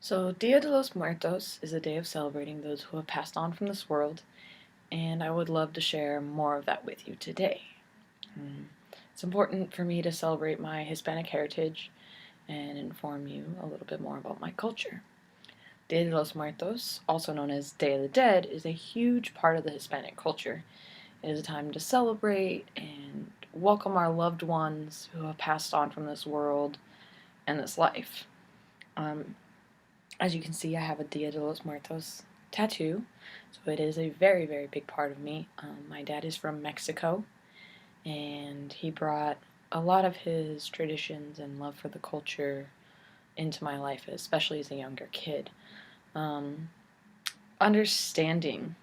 So, Dia de los Muertos is a day of celebrating those who have passed on from this world, and I would love to share more of that with you today. It's important for me to celebrate my Hispanic heritage and inform you a little bit more about my culture. Dia de los Muertos, also known as Day of the Dead, is a huge part of the Hispanic culture. It is a time to celebrate and welcome our loved ones who have passed on from this world and this life. Um, As you can see, I have a Dia de los Muertos tattoo, so it is a very, very big part of me. My dad is from Mexico, and he brought a lot of his traditions and love for the culture into my life, especially as a younger kid. Um, Understanding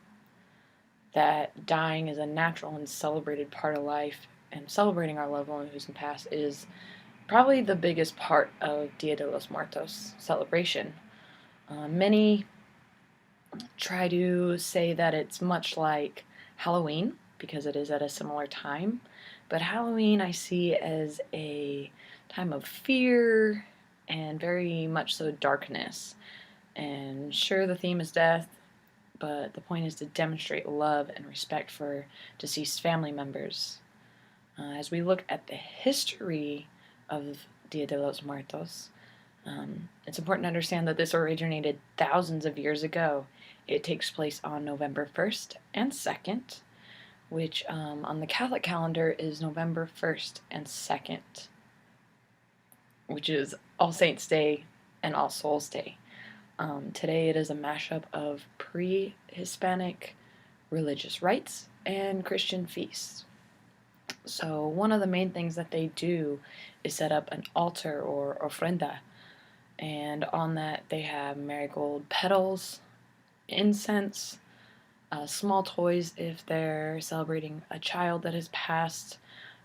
that dying is a natural and celebrated part of life, and celebrating our loved ones who's passed is probably the biggest part of Dia de los Muertos celebration. Many try to say that it's much like Halloween because it is at a similar time, but Halloween I see as a time of fear and very much so darkness. And sure, the theme is death, but the point is to demonstrate love and respect for deceased family members. As we look at the history of Dia de los Muertos, it's important to understand that this originated thousands of years ago. It takes place on November 1st and 2nd, which on the Catholic calendar is November 1st and 2nd, which is All Saints' Day and All Souls' Day. Today it is a mashup of pre-Hispanic religious rites and Christian feasts. So one of the main things that they do is set up an altar or ofrenda, and on that they have marigold petals, incense, small toys if they're celebrating a child that has passed,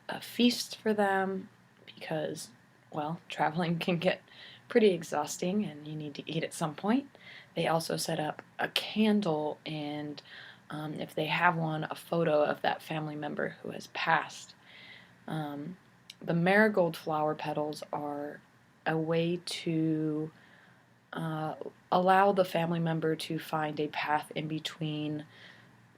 a feast for them because, well, traveling can get pretty exhausting and you need to eat at some point. They also set up a candle and, if they have one, a photo of that family member who has passed. The marigold flower petals are a way to allow the family member to find a path in between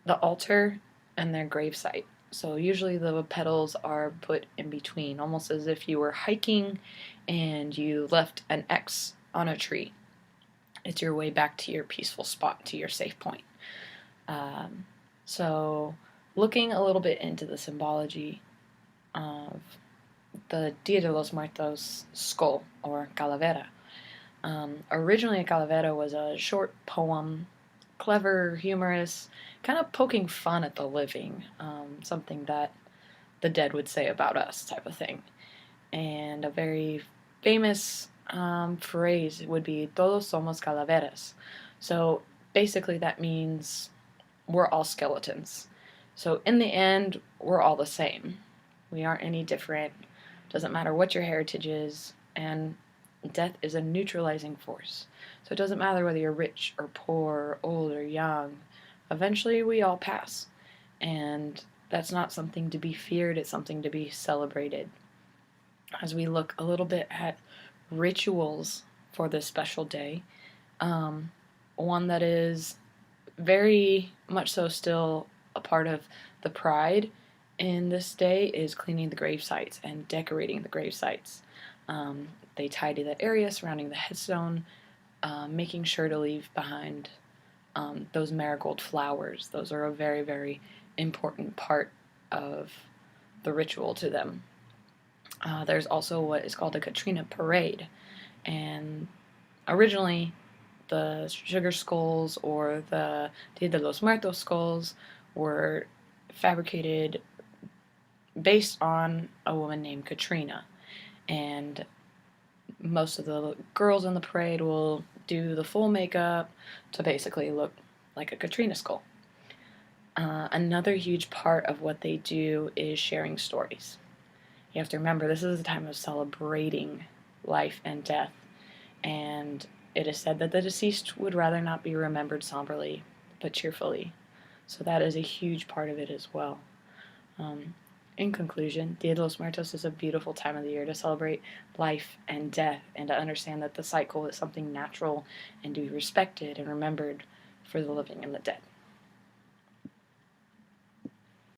the altar and their gravesite. So usually the petals are put in between, almost as if you were hiking and you left an X on a tree. It's your way back to your peaceful spot, to your safe point. So looking a little bit into the symbology of the Dia de los Muertos skull, or calavera. Originally, a calavera was a short poem, clever, humorous, kind of poking fun at the living, something that the dead would say about us, type of thing. And a very famous phrase would be "Todos somos calaveras." So basically, that means we're all skeletons. So in the end, we're all the same. We aren't any different. Doesn't matter what your heritage is, and death is a neutralizing force. So it doesn't matter whether you're rich or poor, old or young. Eventually, we all pass. And that's not something to be feared, it's something to be celebrated. As we look a little bit at rituals for this special day, one that is very much so still a part of the pride in this day is cleaning the grave sites and decorating the grave sites. They tidy the area surrounding the headstone, making sure to leave behind those marigold flowers. Those are a very, very important part of the ritual to them. There's also what is called a Catrina parade, and originally the sugar skulls or the Dia de los Muertos skulls were fabricated based on a woman named Catrina, and most of the girls in the parade will do the full makeup to basically look like a Catrina skull. Another huge part of what they do is sharing stories. You have to remember, this is a time of celebrating life and death, and it is said that the deceased would rather not be remembered somberly, but cheerfully. So that is a huge part of it as well. In conclusion, Dia de los Muertos is a beautiful time of the year to celebrate life and death and to understand that the cycle is something natural and to be respected and remembered for the living and the dead.